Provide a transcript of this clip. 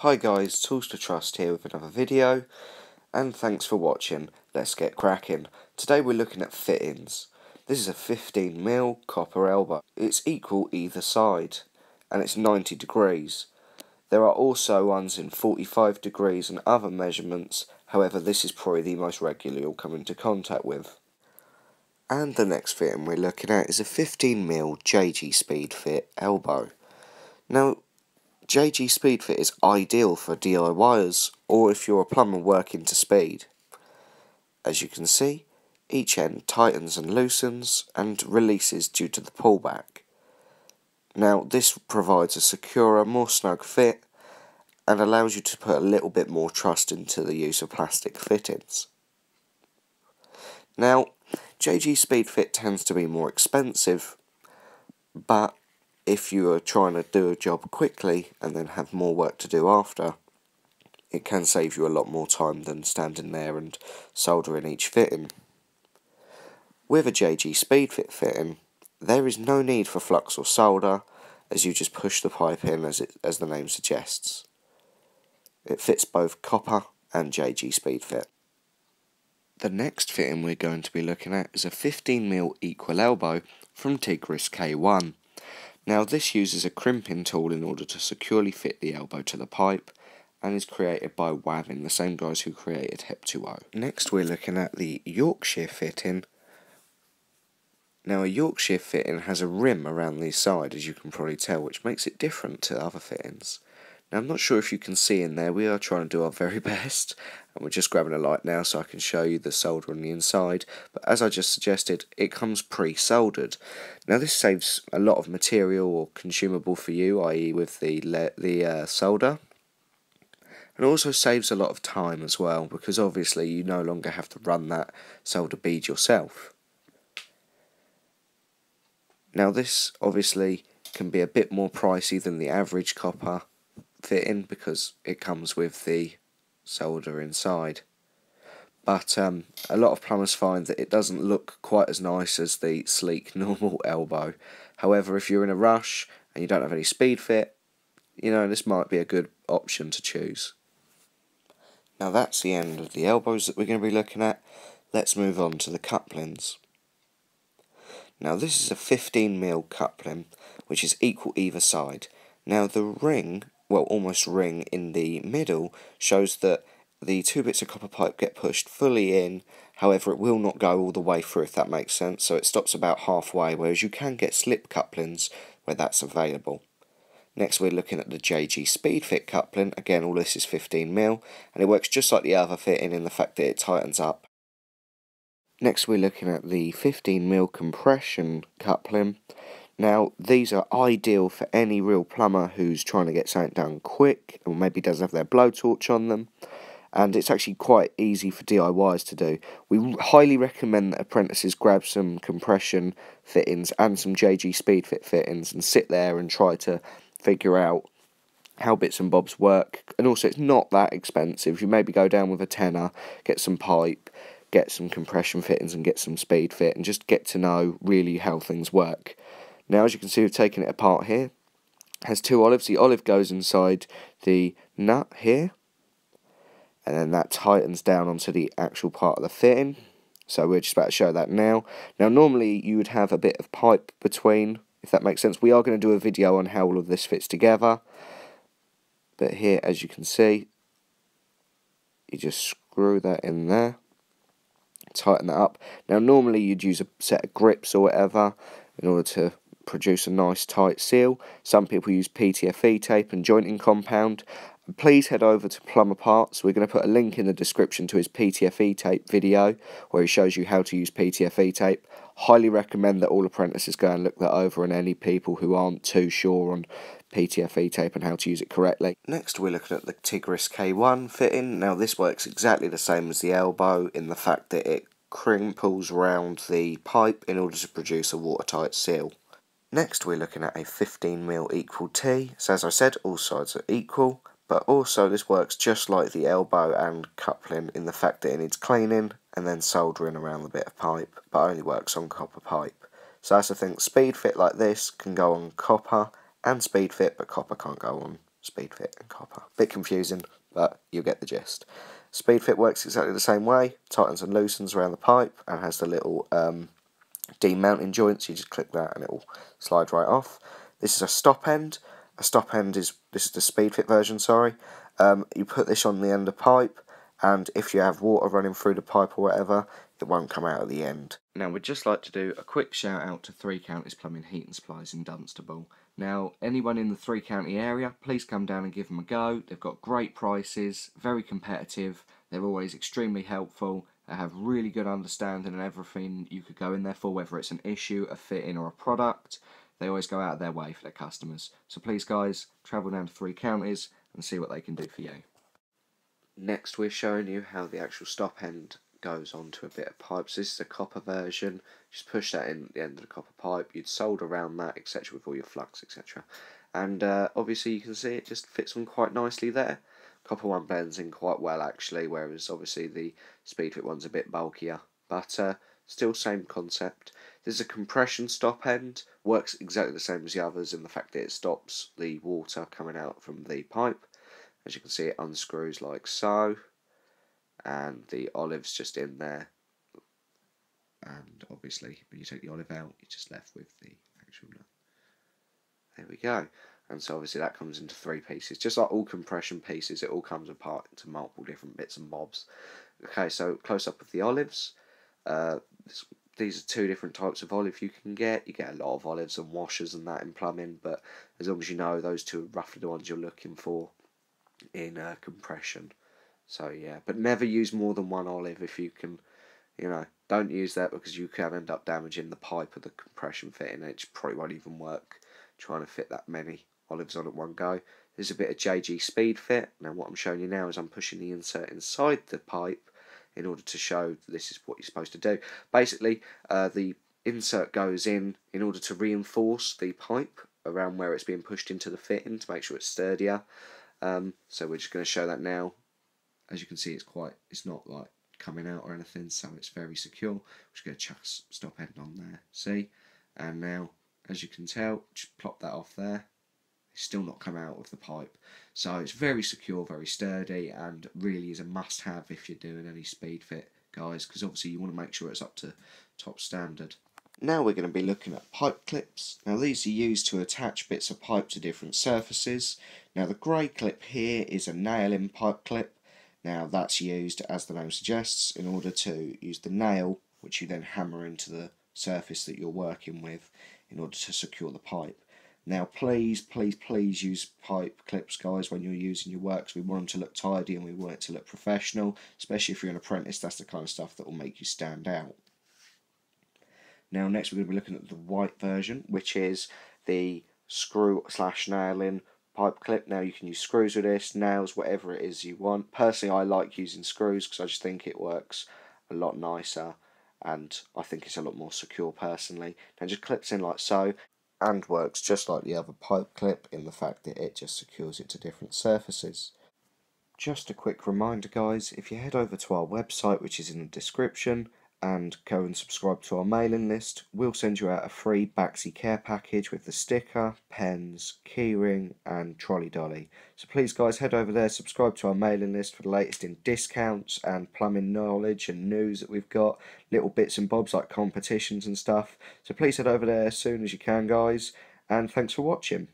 Hi guys, Tools to Trust here with another video, and thanks for watching. Let's get cracking. Today we're looking at fittings. This is a 15mm copper elbow. It's equal either side, and it's 90 degrees. There are also ones in 45 degrees and other measurements, however this is probably the most regular you'll come into contact with. And the next fitting we're looking at is a 15mm JG Speed Fit elbow. Now, JG Speed Fit is ideal for DIYers or if you're a plumber working to speed. As you can see, each end tightens and loosens and releases due to the pullback. Now this provides a securer, more snug fit and allows you to put a little bit more trust into the use of plastic fittings. Now, JG Speed Fit tends to be more expensive, but if you are trying to do a job quickly and then have more work to do after, it can save you a lot more time than standing there and soldering each fitting. With a JG Speed Fit fitting, there is no need for flux or solder, as you just push the pipe in as the name suggests. It fits both copper and JG Speed Fit. The next fitting we're going to be looking at is a 15mm equal elbow from Griggs K1. Now this uses a crimping tool in order to securely fit the elbow to the pipe and is created by Wavin, the same guys who created Hep 2O. Next we're looking at the Yorkshire fitting. Now a Yorkshire fitting has a rim around the side, as you can probably tell, which makes it different to other fittings. Now I'm not sure if you can see in there, we are trying to do our very best, and we're just grabbing a light now so I can show you the solder on the inside, but as I just suggested, it comes pre-soldered. Now this saves a lot of material or consumable for you, i.e. with the solder, and also saves a lot of time as well, because obviously you no longer have to run that solder bead yourself. Now this obviously can be a bit more pricey than the average copper fitting because it comes with the solder inside, but a lot of plumbers find that it doesn't look quite as nice as the sleek normal elbow. However, if you're in a rush and you don't have any speed fit, you know, this might be a good option to choose. Now that's the end of the elbows that we're going to be looking at. Let's move on to the couplings. Now this is a 15mm coupling which is equal either side. Now the ring, well almost ring in the middle, shows that the two bits of copper pipe get pushed fully in, however it will not go all the way through, if that makes sense, so it stops about halfway, whereas you can get slip couplings where that's available. Next we're looking at the JG Speed Fit coupling. Again, all this is 15mm and it works just like the other fitting in the fact that it tightens up. Next we're looking at the 15mm compression coupling. Now these are ideal for any real plumber who's trying to get something done quick or maybe doesn't have their blowtorch on them, and it's actually quite easy for DIYs to do. We highly recommend that apprentices grab some compression fittings and some JG Speed Fit fittings and sit there and try to figure out how bits and bobs work. And also it's not that expensive. You maybe go down with a tenner, get some pipe, get some compression fittings and get some speed fit and just get to know really how things work. Now as you can see, we've taken it apart here. It has two olives. The olive goes inside the nut here, and then that tightens down onto the actual part of the fitting. So we're just about to show that now. Now normally you would have a bit of pipe between, if that makes sense. We are going to do a video on how all of this fits together. But here, as you can see, you just screw that in there, tighten that up. Now normally you'd use a set of grips or whatever in order to produce a nice tight seal. Some people use PTFE tape and jointing compound. Please head over to Plumber Parts. We're going to put a link in the description to his PTFE tape video where he shows you how to use PTFE tape. Highly recommend that all apprentices go and look that over, and any people who aren't too sure on PTFE tape and how to use it correctly. Next we're looking at the Griggs K1 fitting. Now this works exactly the same as the elbow in the fact that it crimples round the pipe in order to produce a watertight seal. Next we're looking at a 15mm equal T. So as I said, all sides are equal, but also this works just like the elbow and coupling in the fact that it needs cleaning and then soldering around the bit of pipe, but only works on copper pipe. So that's the thing, speed fit like this can go on copper and speed fit, but copper can't go on speed fit and copper. Bit confusing, but you'll get the gist. Speed fit works exactly the same way, tightens and loosens around the pipe and has the little demounting joints. You just click that and it will slide right off. This is a stop end. A stop end is, this is the speed fit version, sorry. You put this on the end of pipe, and if you have water running through the pipe or whatever, it won't come out at the end. Now we'd just like to do a quick shout out to 3 Counties Plumbing, Heat and Supplies in Dunstable. Now anyone in the 3 County area, please come down and give them a go. They've got great prices, very competitive, they're always extremely helpful, they have really good understanding and everything you could go in there for, whether it's an issue, a fitting or a product. They always go out of their way for their customers. So please guys, travel down to 3 Counties and see what they can do for you. Next we're showing you how the actual stop end goes onto a bit of pipe. So this is a copper version. Just push that in at the end of the copper pipe. You'd solder around that, etc., with all your flux, etc. And obviously you can see it just fits on quite nicely there. Copper one blends in quite well actually, whereas obviously the speed fit one's a bit bulkier. But still same concept. This is a compression stop end. Works exactly the same as the others in the fact that it stops the water coming out from the pipe. As you can see, it unscrews like so, and the olive's just in there. And obviously, when you take the olive out, you're just left with the actual nut. There we go. And so obviously that comes into 3 pieces. Just like all compression pieces, it all comes apart into multiple different bits and bobs. Okay, so close up of the olives. These are 2 different types of olive you can get. You get a lot of olives and washers and that in plumbing, but as long as you know, those 2 are roughly the ones you're looking for in compression. So yeah, but never use more than 1 olive if you can. You know, don't use that because you can end up damaging the pipe of the compression fitting. It probably won't even work trying to fit that many olives on at one go. There's a bit of JG speed fit. Now what I'm showing you now is I'm pushing the insert inside the pipe in order to show this is what you're supposed to do. Basically, the insert goes in order to reinforce the pipe around where it's being pushed into the fitting to make sure it's sturdier. So we're just going to show that now. As you can see, it's not like coming out or anything, so it's very secure. We're just going to chuck a stop end on there, see? And now, as you can tell, just plop that off there. It's still not come out of the pipe. So it's very secure, very sturdy, and really is a must-have if you're doing any speed fit, guys, because obviously you want to make sure it's up to top standard. Now we're going to be looking at pipe clips. Now these are used to attach bits of pipe to different surfaces. Now the grey clip here is a nail-in pipe clip. Now that's used, as the name suggests, in order to use the nail, which you then hammer into the surface that you're working with in order to secure the pipe. Now please, please, please use pipe clips, guys, when you're using your works. We want them to look tidy and we want it to look professional, especially if you're an apprentice. That's the kind of stuff that will make you stand out. Now next we're going to be looking at the white version, which is the screw/nail-in pipe clip. Now you can use screws with this, nails, whatever it is you want. Personally, I like using screws because I just think it works a lot nicer and I think it's a lot more secure personally. Now it just clips in like so and works just like the other pipe clip in the fact that it just secures it to different surfaces. Just a quick reminder, guys, if you head over to our website, which is in the description, and go and subscribe to our mailing list, we'll send you out a free Baxi care package with the sticker, pens, keyring and trolley dolly. So please guys, head over there, subscribe to our mailing list for the latest in discounts and plumbing knowledge and news that we've got, little bits and bobs like competitions and stuff. So please head over there as soon as you can, guys, and thanks for watching.